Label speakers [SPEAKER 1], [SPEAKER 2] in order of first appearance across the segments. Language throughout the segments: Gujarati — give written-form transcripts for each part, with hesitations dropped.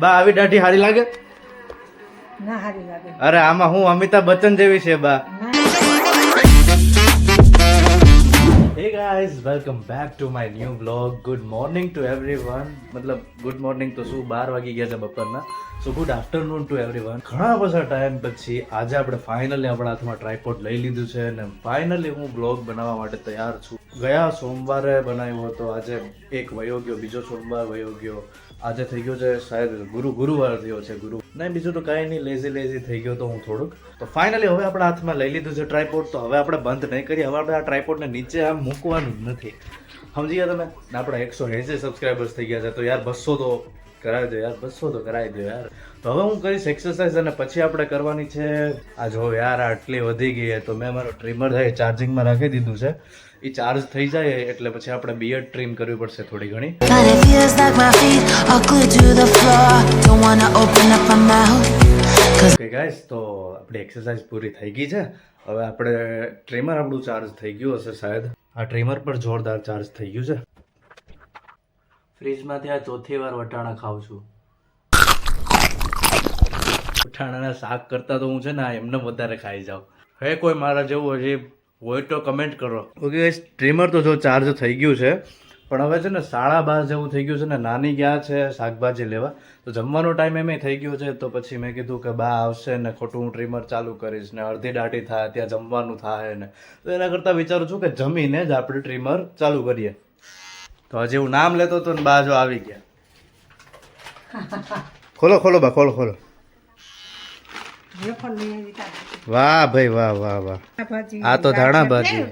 [SPEAKER 1] બા આવી દાઢી હારી લાગે?
[SPEAKER 2] ના હારી લાગે.
[SPEAKER 1] અરે આમાં હું અમિતાભ બચ્ચન જેવી છે બા. Hey guys, welcome back to my new vlog. Good morning to everyone. મતલબ ગુડ મોર્નિંગ તો શું 12 વાગી ગયા છે બપોરના. So good afternoon to everyone. ઘણા બધા ટાઈમ પછી આજે આપણે ફાઇનલી આપણા હાથમાં ટ્રાયપોડ લઈ લીધું છે અને ફાઇનલી હું બ્લોગ બનાવવા માટે તૈયાર છું. ગયા સોમવારે બનાવ્યો હતો, આજે એક વયો ગયો, બીજો સોમવાર વયો ગયો, આજે થઈ ગયો છે શાયદ ગુરુવાર થયો છે ગુરુ નહીં, બીજું તો કાંઈ નહીં, લેઝી થઈ ગયો તો હું થોડુંક. તો ફાઇનલી હવે આપણા હાથમાં લઈ લીધું છે ટ્રાયપોડ, તો હવે આપણે બંધ નહીં કરીએ. હવે આપણે આ ટ્રાયપોડને નીચે આમ મૂકવાનું જ નથી, સમજી ગયા તમે? આપણા 180 સબસ્ક્રાઈબર્સ થઈ ગયા છે, તો યાર 200 તો કરાવી દો યાર, 200 તો કરાવી દો યાર. તો હવે હું કરીશ એક્સરસાઇઝ અને પછી આપણે કરવાની છે. આ જો યાર આટલી વધી ગઈ છે, તો મેં મારો ટ્રીમર છે ચાર્જિંગમાં રાખી દીધું છે. એ ચાર્જ થઈ જાય એટલે પછી આપણે બિયર્ડ ટ્રીમ કરવી પડશે થોડી ઘણી. ઓકે ગાઈસ, તો આપણી એક્સરસાઇઝ પૂરી થઈ ગઈ છે. હવે આપણે ટ્રીમર આપણું ચાર્જ થઈ ગયું હશે શાયદ. આ ટ્રીમર પર જોરદાર ચાર્જ થઈ ગયું છે. ફ્રીજમાંથી આ ચોથી વાર વટાણા ખાઉં છું. વટાણાના શાક કરતા તો હું છે ને એમને વધારે ખાઈ જાઉં. હે કોઈ મારા જેવું હજી હોય તો કમેન્ટ કરો. ઓકે, સ્ટ્રીમર તો જો ચાર્જ થઈ ગયું છે, પણ હવે છે ને 12:30 જેવું થઈ ગયું છે ને નાની ગયા છે શાકભાજી લેવા, તો જમવાનો ટાઈમ એમ થઈ ગયો છે. તો પછી મેં કીધું કે બા આવશે ને ખોટું હું ટ્રીમર ચાલુ કરીશ ને અડધી દાઢી થાય ત્યાં જમવાનું થાય ને, તો એના કરતાં વિચારું છું કે જમીને જ આપણે ટ્રીમર ચાલુ કરીએ. તો હજી હું નામ લેતો હતો ને બા જો આવી ગયા. ખોલો બા, ખોલો. વાહ ભાઈ વાહ. આ તો ધાણા ભાજી.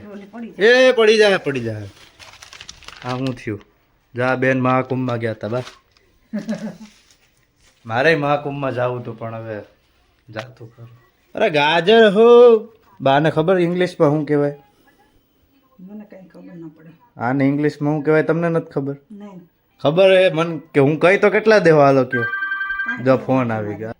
[SPEAKER 1] એ પડી જાય. આ હું થયું? જા બેન મહાકુંભમાં ગયા હતા બા. મારે મહાકુંભમાં જાવું હતું પણ હવે જાતું ખરું. અરે ગાજર હો. બાને ખબર ઇંગ્લિશમાં શું કહેવાય?
[SPEAKER 2] મને કઈ ખબર ન પડે.
[SPEAKER 1] આને ઇંગ્લિશમાં શું કહેવાય તમને નથી ખબર?
[SPEAKER 2] નહીં
[SPEAKER 1] ખબર હે મને કે હું કઈ તો કેટલા દેવા હાલો કયો. જો ફોન આવી ગયા.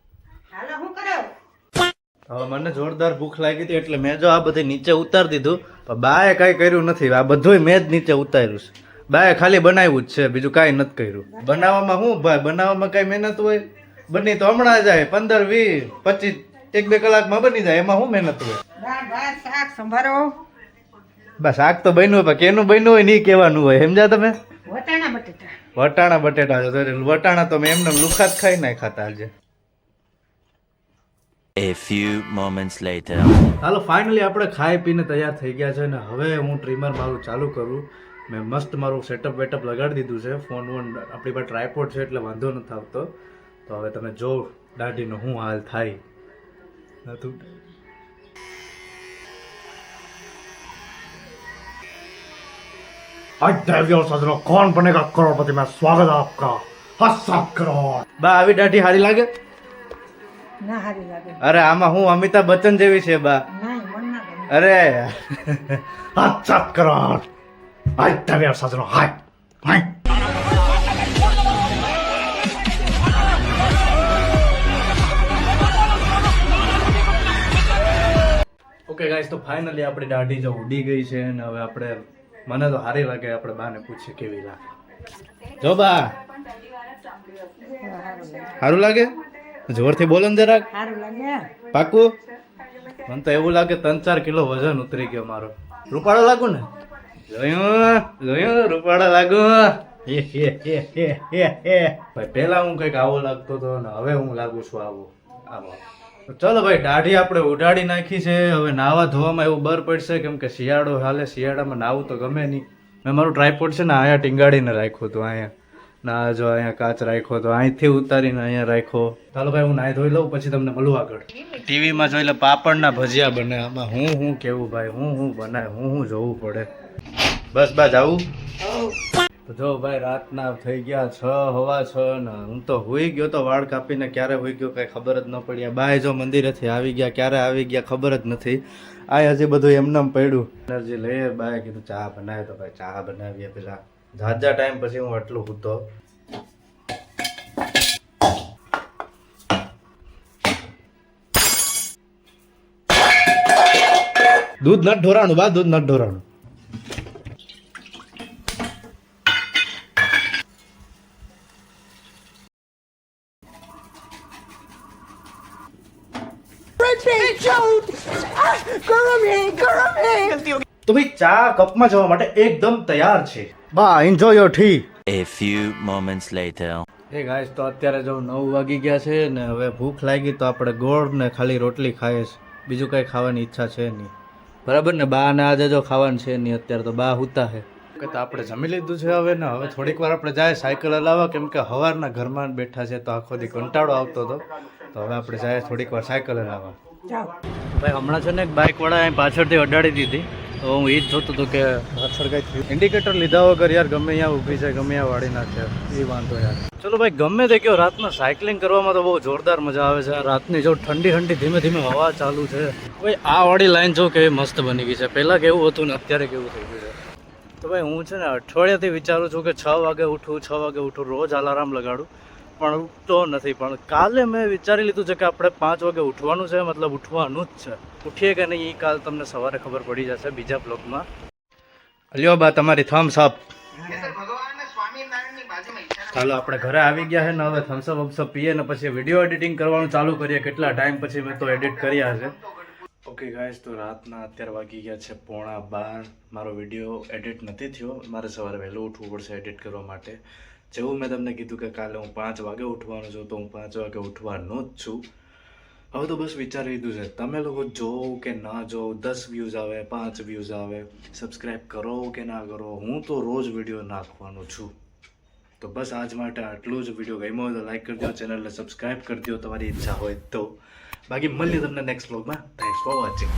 [SPEAKER 1] હવે મને જોરદાર ભૂખ લાગી હતી એટલે મેં જો આ બધી નીચે ઉતારી દીધું, પણ બાએ કાંઈ કર્યું નથી. આ બધું મેં જ નીચે ઉતાર્યું છે. બાએ ખાલી બનાવ્યું જ છે, બીજું કાંઈ નથી કર્યું. બનાવવામાં શું ભાઈ, બનાવવામાં કાંઈ મહેનત હોય? બની તો હમણાં જાય 15, 20, 25, 1-2 કલાકમાં બની જાય, એમાં શું મહેનત હોય?
[SPEAKER 2] શાક સંભારો.
[SPEAKER 1] બસ શાક તો બન્યું, પણ કેનું બન્યું હોય નહીં કહેવાનું હોય, સમજ્યા તમે? વટાણા બટેટા. વટાણા તો મેં એમને લુખા જ ખાઈ નાખ્યા આજે.
[SPEAKER 3] A few moments later.
[SPEAKER 1] Hello finally આપણે ખાઈ પીને તૈયાર થઈ ગયા છે ને હવે હું ટ્રીમર મારું ચાલુ કરું. મેં મસ્ત મારું સેટઅપ લગાડી દીધું છે. ફોન આપણી પાસે ટ્રાયપોડ છે એટલે વાંધો નથી આવતો. તો હવે તમે જો દાઢીનો શું હાલ થાય.
[SPEAKER 4] कौन बनेगा करोड़पति में स्वागत आपका 7 करोड़।
[SPEAKER 1] બા આવી દાઢી હારી લાગે?
[SPEAKER 2] ના હારી લાગે.
[SPEAKER 1] અરે આમાં હું અમિતાભ બચ્ચન જેવી છે બા.
[SPEAKER 2] નહીં મન ના ગમે.
[SPEAKER 1] અરે
[SPEAKER 4] 7 करोड़। हाय तवे सजनो हाय हाय।
[SPEAKER 1] ઓકે ગાઈસ, તો ફાઇનલી આપણી દાઢી જો ઉડી ગઈ છે અને હવે આપણે મને તો સારી લાગે, આપણે બાને પૂછીએ કેવી લાગે. જો બા સારું લાગે? જોરથી બોલો ને જરાક.
[SPEAKER 2] સારું લાગે.
[SPEAKER 1] પાકું? મને તો એવું લાગે 3-4 કિલો વજન ઉતરી ગયો મારો. રૂપાળો લાગુ ને? જોયું રૂપાળો લાગુ. ભાઈ પેલા હું કઈક આવો લાગતો હતો ને હવે હું લાગુ છું આવો. ચલો ભાઈ, દાઢી આપણે ઉડાડી નાખી છે. હવે નાવા ધોવામાં એવું બર પડશે કેમ કે શિયાળો હાલે, શિયાળામાં નાવું તો ગમે નહીં. મેં મારું ટ્રાયપોડ છે ને અહીંયા ટીંગાડીને રાખ્યું હતું, અહીંયા ના જો અહીંયા કાચ રાખ્યો તો અહીંથી ઉતારીને અહીંયા રાખ્યો. ચાલો ભાઈ હું નાહી ધોઈ લઉં પછી તમને મળું આગળ. ટીવીમાં જોઈ લે પાપડના ભજીયા બને, આમાં હું કેવું ભાઈ, હું બનાય, હું જોવું પડે. બસ બા જાવું. તો જો ભાઈ રાતના થઈ ગયા 6:15 ને હું તો હોઈ ગયો તો વાળ કાપીને. ક્યારે હોઈ ગયો કઈ ખબર જ ન પડી. બાય જો મંદિરેથી આવી ગયા, ક્યારે આવી ગયા ખબર જ નથી. આ હજી બધું એમનેમ પડ્યું. એનર્જી લઈએ. બાય કીધું ચા બનાવે તો ભાઈ ચા બનાવીએ પેલા. ઝાઝા ટાઈમ પછી હું આટલું હૂતો. દૂધ નથી ઢોરાણું બા, દૂધ નથી ઢોરાણું. તો ભાઈ ચા કપમાં જવા માટે એકદમ તૈયાર છે. બા enjoy your T.
[SPEAKER 3] A few moments later.
[SPEAKER 1] હે ગાઈસ, તો અત્યારે જો 9 વાગી ગયા છે ને હવે ભૂખ લાગી તો આપણે ગોળ ને ખાલી રોટલી ખાઈએ છે. બીજું કંઈ ખાવાની ઈચ્છા છે નહીં, બરાબર ને? બા ને આજે જો ખાવાનું છે નહીં અત્યારે, તો બા હુતા છે. તો આપણે જમી લીધું છે હવે ને હવે થોડીક વાર આપણે જાય સાયકલ હલાવવા, કેમ કે સવારના ઘરમાં બેઠા છે તો આખો દી કંટાળો આવતો હતો. તો હવે આપણે જાય થોડીક વાર સાયકલ હલાવવા.
[SPEAKER 2] જાઓ.
[SPEAKER 1] ભાઈ હમણાં છે ને એક બાઇક વાળા અહીં પાછળથી અડાડી દીધી, તો હું એ જ જોતો હતો કે પાછળ કંઈ થયું. ઇન્ડિકેટર લીધા વગર યાર ગમે અહીંયા ઊભી છે, ગમે અહીંયા વાળી નાખે, એ વાંધો યાર. ચલો ભાઈ, ગમે તે કહો, રાતના સાયકલિંગ કરવામાં તો બહુ જોરદાર મજા આવે છે. રાતની જો ઠંડી ઠંડી ધીમે ધીમે હવા ચાલુ છે. ભાઈ આ વાળી લાઈન જો કેવી મસ્ત બની ગઈ છે. પહેલાં કેવું હતું ને અત્યારે કેવું થઈ ગયું છે. તો ભાઈ હું છે ને અઠવાડિયાથી વિચારું છું કે 6 વાગે ઉઠું, રોજ અલાર્મ લગાડું, પણ ઉઠતો નથી. પણ કાલે મેં વિચારી લીધું છે કે આપણે 5 વાગે ઉઠવાનું છે, મતલબ ઉઠવાનું જ છે. ઉઠીએ કે નહીં એ કાલ તમને સવારે ખબર પડી જશે બીજા બ્લોગમાં. લ્યો બા તમારી થમ્સ અપ. ચાલો આપણે ઘરે આવી ગયા છે ને હવે થમ્સઅપ વમ્સઅપ પીએ ને પછી વિડીયો એડિટિંગ કરવાનું ચાલુ કરીએ. કેટલા ટાઈમ પછી મેં તો એડિટ કર્યા છે. ઓકે ગાઈસ, તો રાતના અત્યારે વાગી ગયા છે 11:15. મારો વિડીયો એડિટ નથી થયો, મારે સવારે વહેલું ઉઠવું પડશે એડિટ કરવા માટે. જેવું મેં તમને કીધું કે કાલે હું 5 વાગે ઉઠવાનું છું, તો હું 5 વાગે ઉઠવાનો જ છું. હવે તો બસ વિચારી લીધું છે, તમે લોકો જોવો કે ના જોવો, 10 વ્યૂઝ આવે, 5 વ્યૂઝ આવે, સબસ્ક્રાઈબ કરો કે ના કરો, હું તો રોજ વિડીયો નાખવાનું છું. તો બસ આજ માટે આટલું જ. વિડીયો ગમ્યો હોય તો લાઈક કરી દો, ચેનલને સબસ્ક્રાઈબ કરી દો તમારી ઈચ્છા હોય તો. બાકી મળીએ તમને નેક્સ્ટ વ્લોગમાં. Thanks for watching.